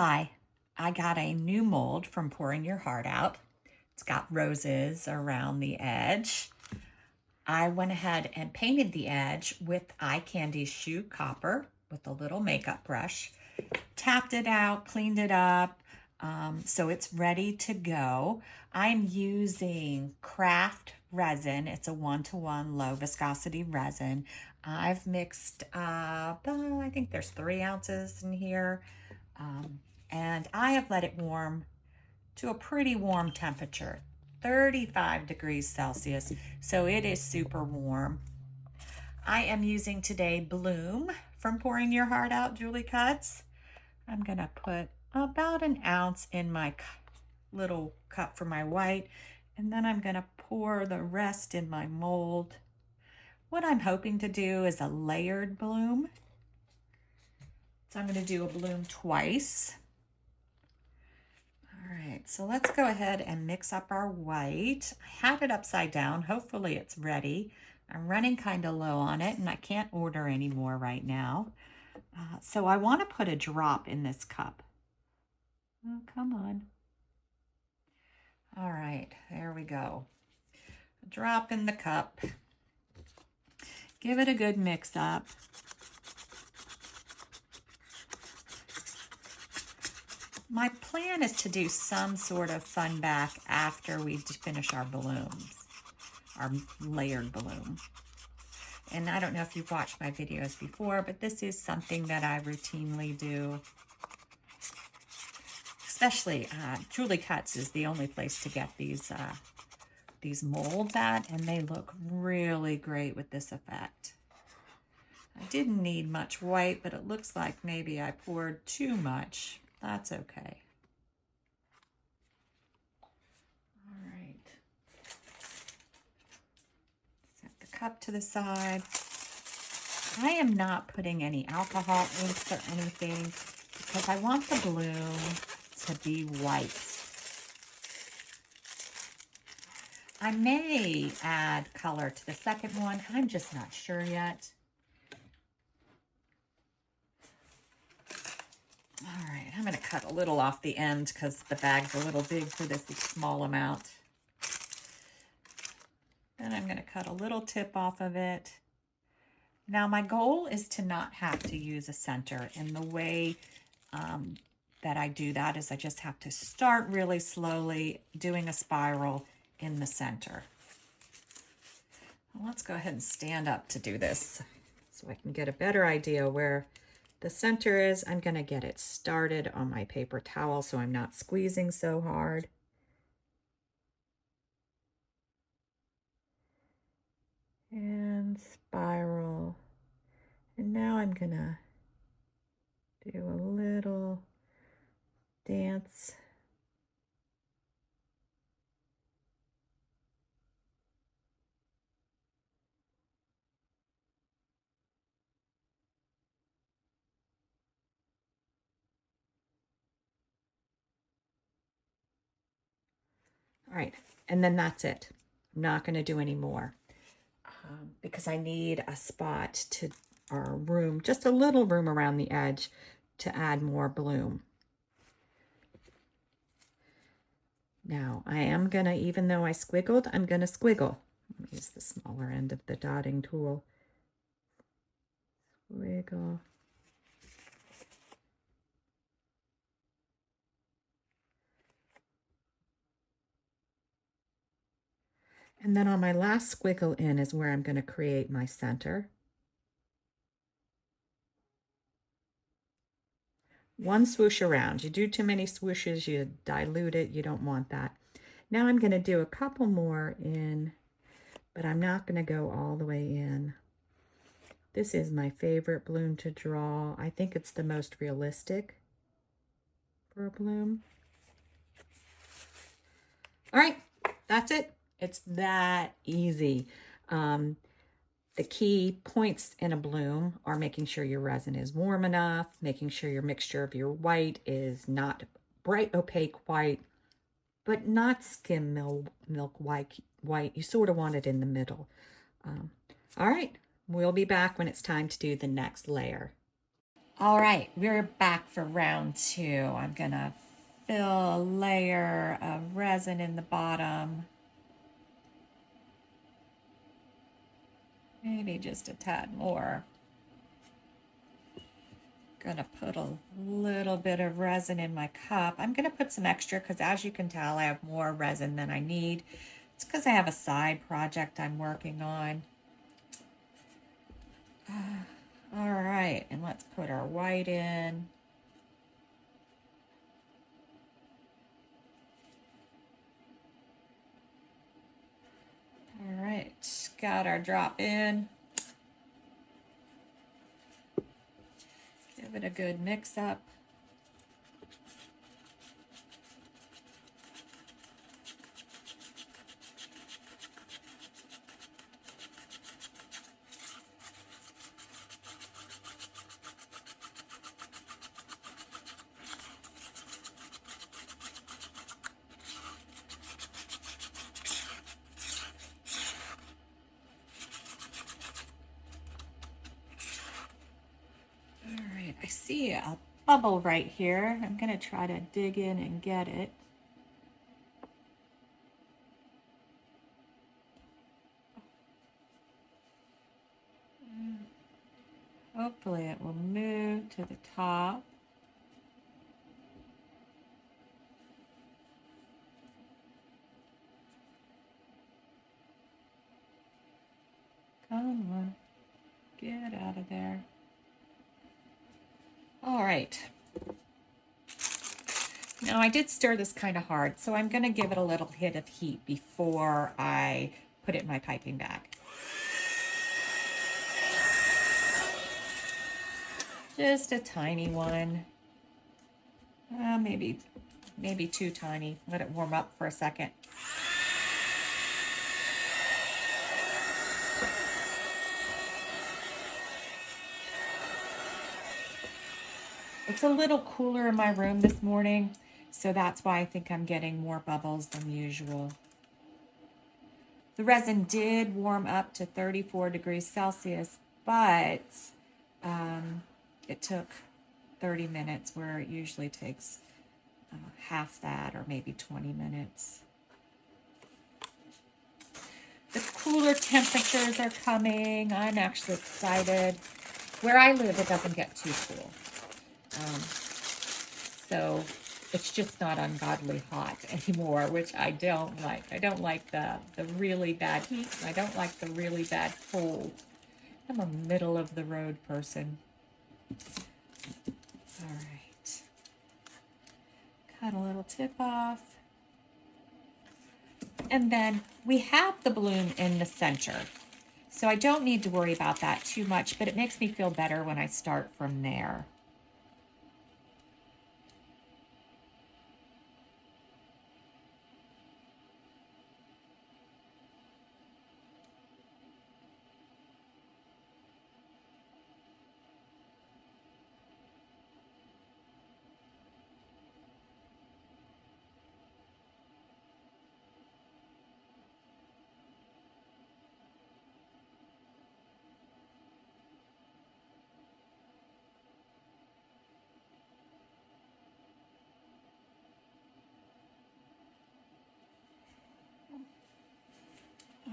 Hi, I got a new mold from Pouring Your Heart Out. It's got roses around the edge. I went ahead and painted the edge with Eye Candy Shoe Copper with a little makeup brush. Tapped it out, cleaned it up, so it's ready to go. I'm using craft resin. It's a 1-to-1 low viscosity resin. I've mixed up, I think there's 3 ounces in here. And I have let it warm to a pretty warm temperature, 35 degrees Celsius. So it is super warm. I am using today Bloom from Pouring Your Heart Out Julie Cuts. I'm gonna put about an ounce in my little cup for my white, and then I'm gonna pour the rest in my mold. What I'm hoping to do is a layered bloom. So I'm gonna do a bloom twice. All right, so let's go ahead and mix up our white. I have it upside down. Hopefully it's ready. I'm running kind of low on it and I can't order any more right now. So I want to put a drop in this cup. Oh, come on. All right, there we go. A drop in the cup. Give it a good mix up. My plan is to do some sort of fun back after we finish our balloons, our layered balloon. And I don't know if you've watched my videos before, but this is something that I routinely do. Especially Julie Cuts is the only place to get these molds at, and they look really great with this effect. I didn't need much white, but it looks like maybe I poured too much. That's okay. All right. Set the cup to the side. I am not putting any alcohol inks or anything because I want the bloom to be white. I may add color to the second one. I'm just not sure yet. All right, I'm going to cut a little off the end because the bag's a little big for this small amount. Then I'm going to cut a little tip off of it. Now my goal is to not have to use a center, and the way that I do that is I just have to start really slowly doing a spiral in the center. Well, let's go ahead and stand up to do this so I can get a better idea where the center is. I'm going to get it started on my paper towel so I'm not squeezing so hard. And spiral. And now I'm going to do a little dance. All right, and then that's it. I'm not going to do any more because I need a spot to, or room, just a little room around the edge to add more bloom. Now I am going to, even though I squiggled, I'm going to squiggle. Use the smaller end of the dotting tool. Squiggle. And then on my last squiggle in is where I'm going to create my center. One swoosh around. You do too many swooshes, you dilute it. You don't want that. Now I'm going to do a couple more in, but I'm not going to go all the way in. This is my favorite bloom to draw. I think it's the most realistic for a bloom. All right, that's it. It's that easy. The key points in a bloom are making sure your resin is warm enough, making sure your mixture of your white is not bright opaque white, but not skim milk white. You sort of want it in the middle. All right, we'll be back when it's time to do the next layer. All right, we're back for round 2. I'm gonna fill a layer of resin in the bottom. Maybe just a tad more. Gonna put a little bit of resin in my cup. I'm gonna put some extra because as you can tell, I have more resin than I need. It's because I have a side project I'm working on. All right, and let's put our white in. All right, got our drop in. Give it a good mix up. I see a bubble right here. I'm going to try to dig in and get it. Hopefully it will move to the top. Come on, get out of there. All right. Now I did stir this kind of hard, so I'm going to give it a little hit of heat before I put it in my piping bag. Just a tiny one. Maybe too tiny. Let it warm up for a second. It's a little cooler in my room this morning, so that's why I think I'm getting more bubbles than usual. The resin did warm up to 34 degrees Celsius, but it took 30 minutes where it usually takes half that or maybe 20 minutes. The cooler temperatures are coming. I'm actually excited. Where I live, it doesn't get too cool. So it's just not ungodly hot anymore, which I don't like. I don't like the really bad heat. I don't like the really bad cold. I'm a middle of the road person. All right. Cut a little tip off. And then we have the bloom in the center. So I don't need to worry about that too much, but it makes me feel better when I start from there.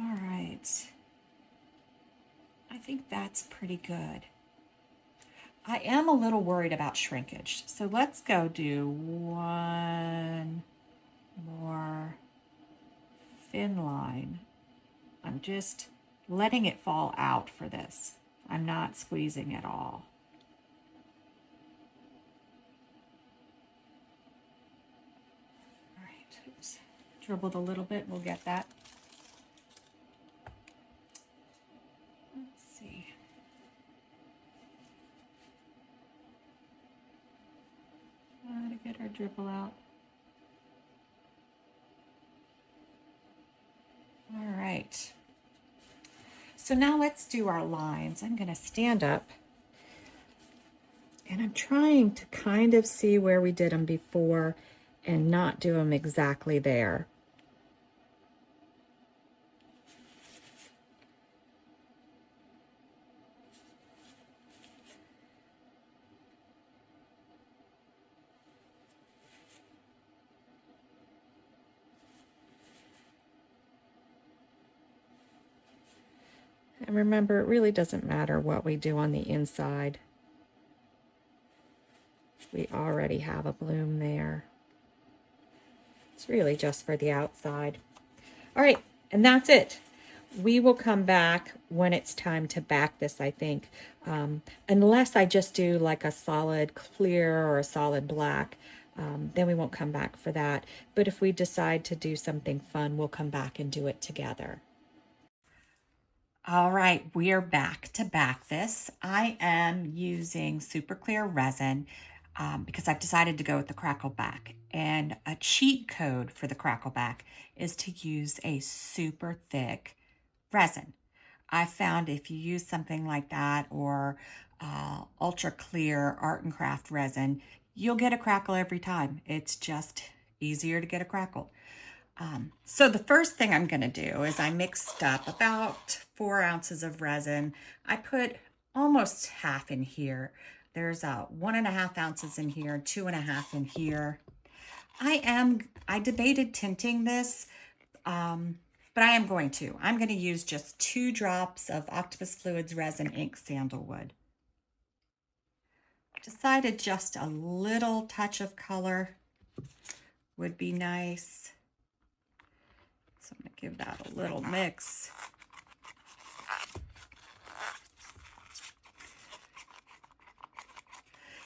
All right. I think that's pretty good. I am a little worried about shrinkage. So let's go do one more thin line. I'm just letting it fall out for this. I'm not squeezing at all. All right, oops. Dribbled a little bit, we'll get that. Let's see. Try to get our dribble out. All right. So now let's do our lines. I'm going to stand up and I'm trying to kind of see where we did them before and not do them exactly there. And remember, it really doesn't matter what we do on the inside. We already have a bloom there. It's really just for the outside. All right, and that's it. We will come back when it's time to back this, I think. Unless I just do like a solid clear or a solid black, then we won't come back for that. But if we decide to do something fun, we'll come back and do it together. All right, we are back to back this. I am using super clear resin because I've decided to go with the Crackle back. And a cheat code for the Crackle back is to use a super thick resin. I found if you use something like that or ultra clear art and craft resin, you'll get a crackle every time. It's just easier to get a crackle. So the first thing I'm going to do is I mixed up about 4 ounces of resin. I put almost half in here. There's 1.5 ounces in here, 2.5 in here. I debated tinting this, but I am going to. I'm going to use just 2 drops of Octopus Fluids Resin Ink Sandalwood. Decided just a little touch of color would be nice. So I'm going to give that a little mix.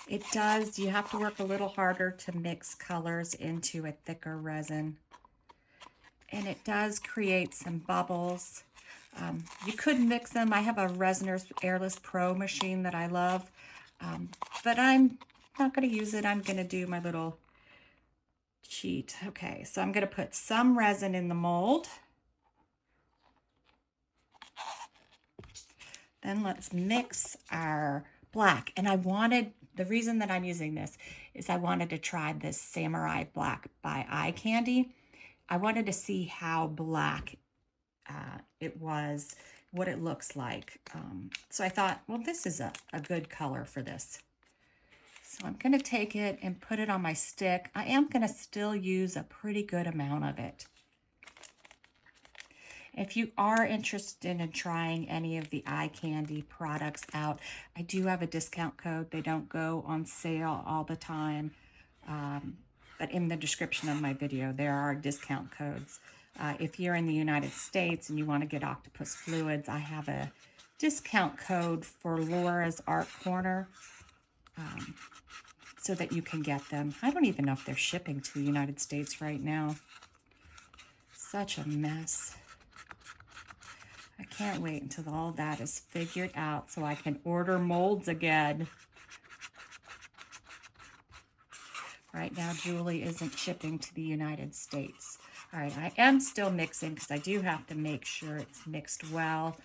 It does, you have to work a little harder to mix colors into a thicker resin. And it does create some bubbles. You could mix them. I have a Resiners Airless Pro machine that I love, but I'm not going to use it. I'm going to do my little cheat. Okay, so I'm going to put some resin in the mold. Then let's mix our black. And the reason that I'm using this is I wanted to try this Samurai Black by Eye Candy. I wanted to see how black it was, what it looks like. So I thought, well, this is a good color for this. So I'm going to take it and put it on my stick. I am going to still use a pretty good amount of it. If you are interested in trying any of the Eye Candy products out, I do have a discount code. They don't go on sale all the time, but in the description of my video, there are discount codes. If you're in the United States and you want to get Octopus Fluids, I have a discount code for Laura's Art Corner so that you can get them. I don't even know if they're shipping to the United States right now. Such a mess. I can't wait until all that is figured out so I can order molds again. Right now, Julie isn't shipping to the United States. All right, I am still mixing because I do have to make sure it's mixed well.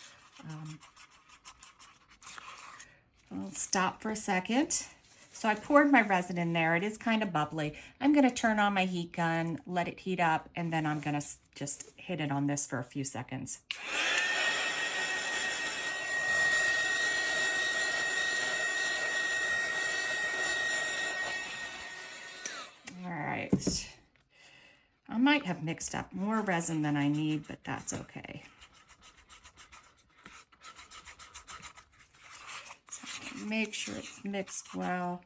I'll stop for a second. So I poured my resin in there. It is kind of bubbly. I'm going to turn on my heat gun, let it heat up, and then I'm going to just hit it on this for a few seconds. I might have mixed up more resin than I need, but that's okay. So make sure it's mixed well.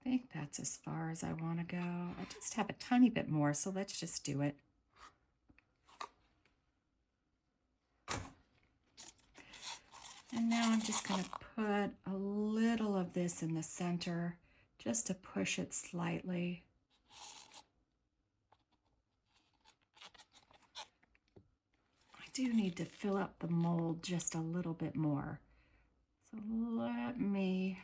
I think that's as far as I want to go. I just have a tiny bit more, so let's just do it. And now I'm just going to put a little of this in the center just to push it slightly. I do need to fill up the mold just a little bit more. So let me,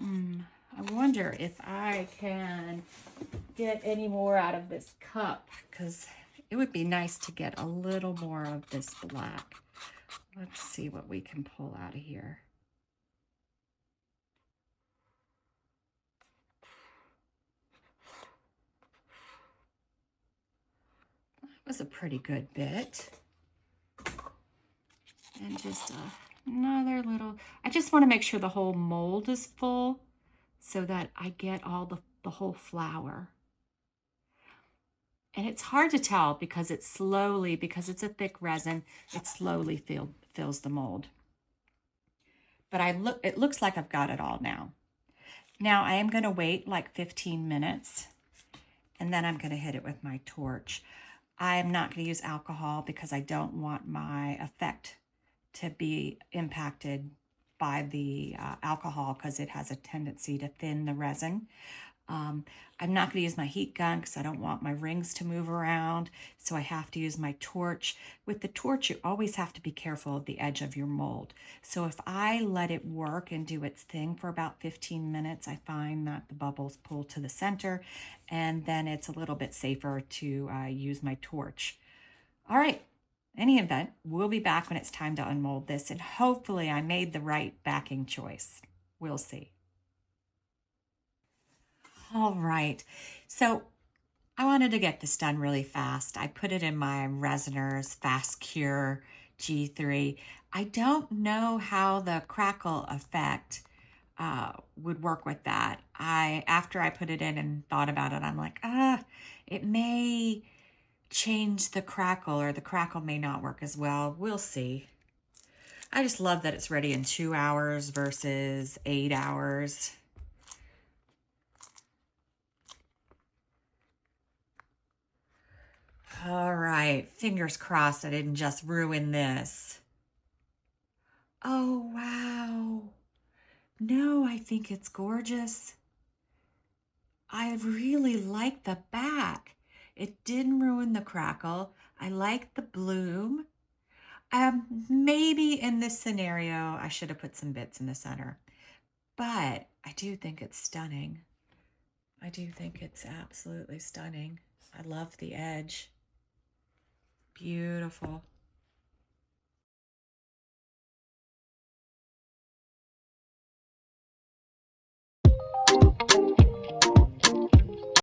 I wonder if I can get any more out of this cup, because it would be nice to get a little more of this black. Let's see what we can pull out of here. That was a pretty good bit. And just another little, I just want to make sure the whole mold is full so that I get all the whole flower. And it's hard to tell because it's slowly, because it's a thick resin, it slowly fills the mold. But it looks like I've got it all now. Now I am going to wait like 15 minutes and then I'm going to hit it with my torch. I'm not going to use alcohol because I don't want my effect to be impacted by the alcohol because it has a tendency to thin the resin. I'm not going to use my heat gun because I don't want my rings to move around, so I have to use my torch. With the torch, you always have to be careful of the edge of your mold. So if I let it work and do its thing for about 15 minutes, I find that the bubbles pull to the center, and then it's a little bit safer to use my torch. All right. Any event, we'll be back when it's time to unmold this, and hopefully I made the right backing choice. We'll see. All right, so I wanted to get this done really fast. I put it in my Resiners Fast Cure G3. I don't know how the crackle effect would work with that. After I put it in and thought about it, I'm like, it may change the crackle, or the crackle may not work as well. We'll see. I just love that it's ready in 2 hours versus 8 hours. All right, fingers crossed I didn't just ruin this. Oh, wow. No, I think it's gorgeous. I really like the back. It didn't ruin the crackle. I like the bloom. Maybe in this scenario, I should have put some bits in the center, but I do think it's stunning. I do think it's absolutely stunning. I love the edge. Beautiful.